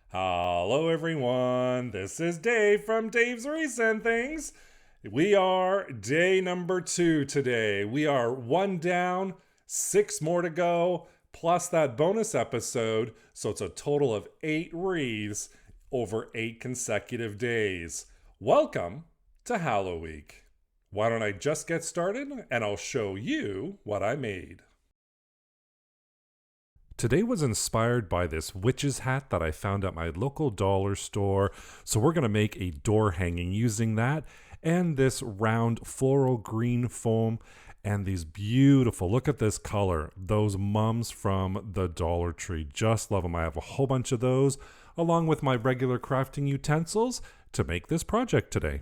Hello, everyone. This is Dave from Dave's Recent Things. We are day number 2 today. We are 1 down, 6 more to go, plus that bonus episode. So it's a total of 8 wreaths over 8 consecutive days. Welcome to Hallo-week. Why don't I just get started and I'll show you what I made. Today was inspired by this witch's hat that I found at my local dollar store. So we're going to make a door hanging using that and this round floral green foam and these beautiful, look at this color, those mums from the Dollar Tree. Just love them. I have a whole bunch of those along with my regular crafting utensils to make this project today.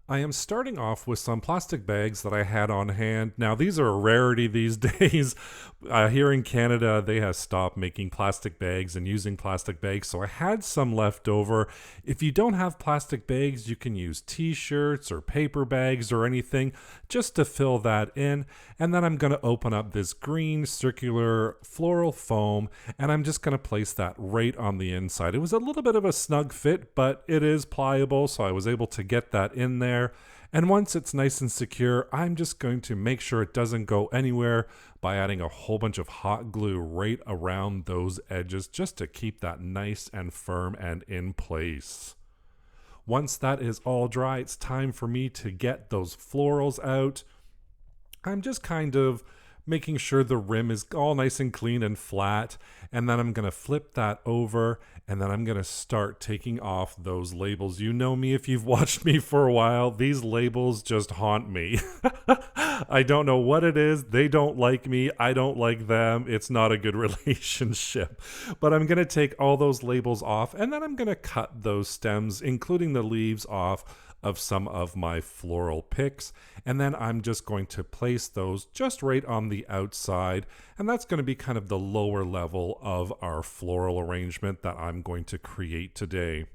I am starting off with some plastic bags that I had on hand. Now, these are a rarity these days. Here in Canada, they have stopped making plastic bags and using plastic bags, so I had some left over. If you don't have plastic bags, you can use t-shirts or paper bags or anything just to fill that in. And then I'm going to open up this green circular floral foam, and I'm just going to place that right on the inside. It was a little bit of a snug fit, but it is pliable, so I was able to get that in there. And once it's nice and secure, I'm just going to make sure it doesn't go anywhere by adding a whole bunch of hot glue right around those edges just to keep that nice and firm and in place. Once that is all dry, it's time for me to get those florals out. I'm just kind of making sure the rim is all nice and clean and flat, and then I'm going to flip that over, and then I'm going to start taking off those labels. You know me, if you've watched me for a while, these labels just haunt me. I don't know what it is. They don't like me. I don't like them. It's not a good relationship. But I'm going to take all those labels off, and then I'm going to cut those stems, including the leaves, off of some of my floral picks, and then I'm just going to place those just right on the outside, and that's going to be kind of the lower level of our floral arrangement that I'm going to create today.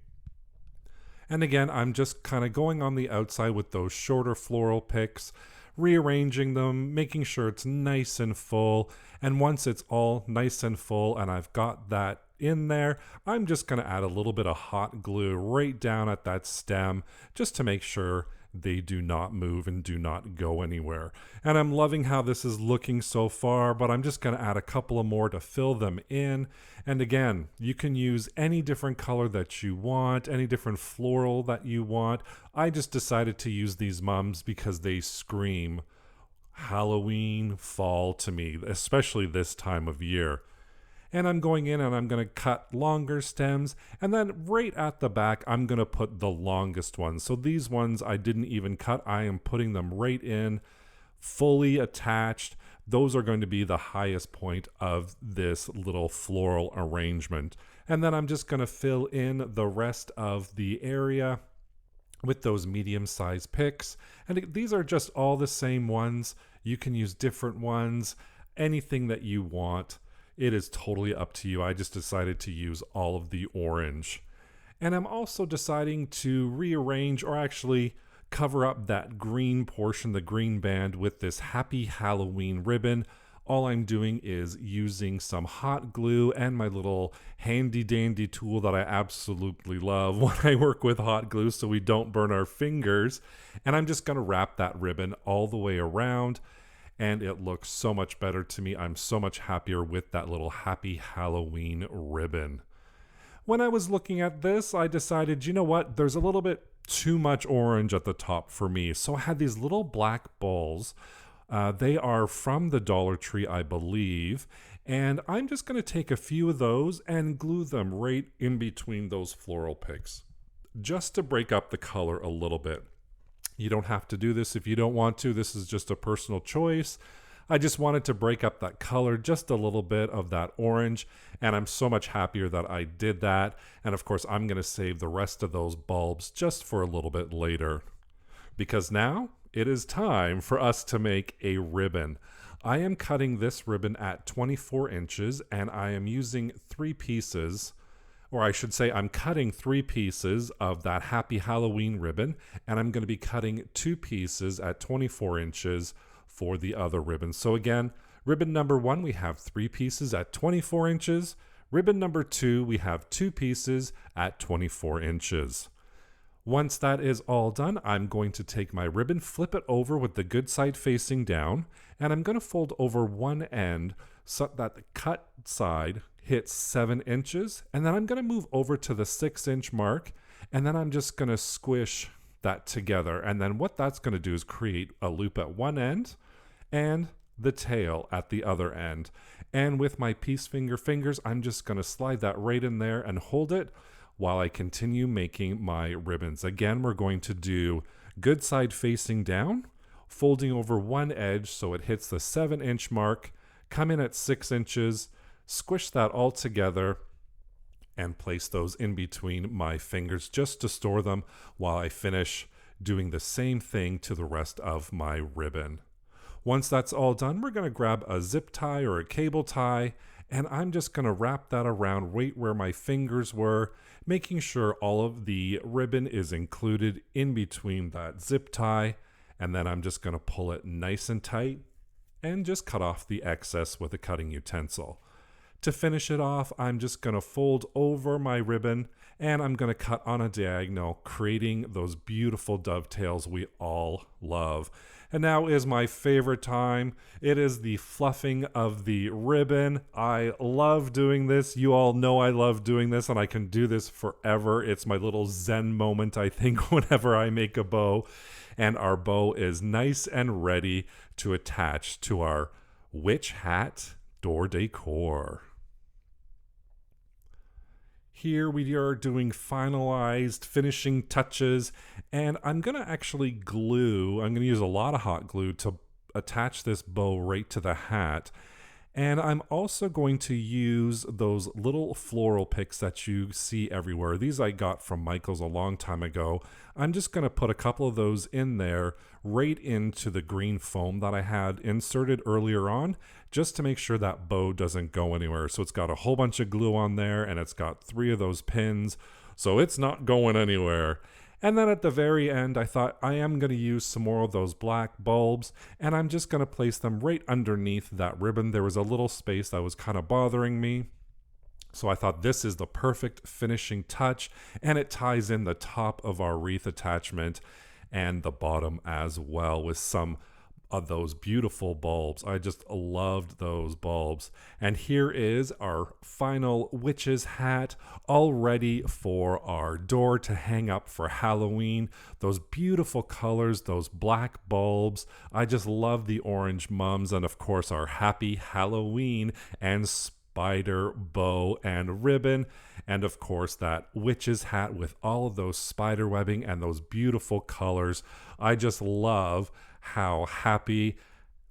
And again, I'm just kind of going on the outside with those shorter floral picks, rearranging them, making sure it's nice and full, and once it's all nice and full and I've got that in there, I'm just going to add a little bit of hot glue right down at that stem just to make sure they do not move and do not go anywhere. And I'm loving how this is looking so far, but I'm just going to add a couple of more to fill them in. And again, you can use any different color that you want, any different floral that you want. I just decided to use these mums because they scream Halloween, fall to me, especially this time of year. And I'm going in and I'm going to cut longer stems, and then right at the back I'm going to put the longest ones. So these ones I didn't even cut. I am putting them right in, fully attached. Those are going to be the highest point of this little floral arrangement. And then I'm just going to fill in the rest of the area with those medium-sized picks. And these are just all the same ones. You can use different ones, anything that you want. It is totally up to you. I just decided to use all of the orange. And I'm also deciding to rearrange, or actually cover up that green portion, the green band, with this Happy Halloween ribbon. All I'm doing is using some hot glue and my little handy dandy tool that I absolutely love when I work with hot glue so we don't burn our fingers. And I'm just going to wrap that ribbon all the way around. And it looks so much better to me. I'm so much happier with that little Happy Halloween ribbon. When I was looking at this, I decided, you know what? There's a little bit too much orange at the top for me. So I had these little black balls. They are from the Dollar Tree, I believe. And I'm just going to take a few of those and glue them right in between those floral picks, just to break up the color a little bit. You don't have to do this if you don't want to. This is just a personal choice. I just wanted to break up that color, just a little bit of that orange, and I'm so much happier that I did that. And of course, I'm going to save the rest of those bulbs just for a little bit later, because now it is time for us to make a ribbon. I am cutting this ribbon at 24 inches, and I am using 3 pieces, or I should say I'm cutting 3 pieces of that Happy Halloween ribbon, and I'm going to be cutting 2 pieces at 24 inches for the other ribbon. So again, ribbon number 1, we have 3 pieces at 24 inches. Ribbon number 2, we have 2 pieces at 24 inches. Once that is all done, I'm going to take my ribbon, flip it over with the good side facing down, and I'm going to fold over one end so that the cut side hits 7 inches, and then I'm going to move over to the 6-inch mark, and then I'm just going to squish that together. And then what that's going to do is create a loop at one end and the tail at the other end. And with my piece finger fingers, I'm just going to slide that right in there and hold it while I continue making my ribbons. Again, we're going to do good side facing down, folding over one edge so it hits the 7-inch mark, come in at 6 inches, squish that all together, and place those in between my fingers just to store them while I finish doing the same thing to the rest of my ribbon. Once that's all done, we're going to grab a zip tie or a cable tie, and I'm just going to wrap that around right where my fingers were, making sure all of the ribbon is included in between that zip tie, and then I'm just going to pull it nice and tight and just cut off the excess with a cutting utensil. To finish it off, I'm just going to fold over my ribbon and I'm going to cut on a diagonal, creating those beautiful dovetails we all love. And now is my favorite time. It is the fluffing of the ribbon. I love doing this. You all know I love doing this, and I can do this forever. It's my little zen moment, I think, whenever I make a bow. And our bow is nice and ready to attach to our witch hat door decor. Here we are doing finalized finishing touches, and I'm going to actually glue, I'm going to use a lot of hot glue to attach this bow right to the hat. And I'm also going to use those little floral picks that you see everywhere. These I got from Michael's a long time ago. I'm just going to put a couple of those in there right into the green foam that I had inserted earlier on, just to make sure that bow doesn't go anywhere. So it's got a whole bunch of glue on there, and it's got 3 of those pins, so it's not going anywhere. And then at the very end, I thought I am going to use some more of those black bulbs, and I'm just going to place them right underneath that ribbon. There was a little space that was kind of bothering me, so I thought this is the perfect finishing touch, and it ties in the top of our wreath attachment and the bottom as well with some of those beautiful bulbs. I just loved those bulbs. And here is our final witch's hat, all ready for our door to hang up for Halloween. Those beautiful colors, those black bulbs. I just love the orange mums, and of course our happy Halloween and spider bow and ribbon, and of course that witch's hat with all of those spider webbing and those beautiful colors. I just love how happy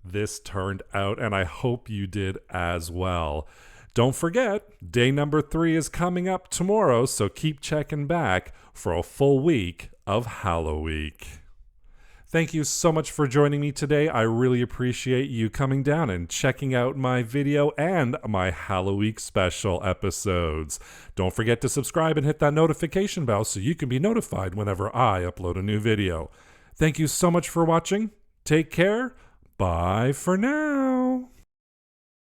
this turned out, and I hope you did as well. Don't forget, day number 3 is coming up tomorrow, so keep checking back for a full week of Hallo-week. Thank you so much for joining me today. I really appreciate you coming down and checking out my video and my Hallo-week special episodes. Don't forget to subscribe and hit that notification bell so you can be notified whenever I upload a new video. Thank you so much for watching. Take care. Bye for now.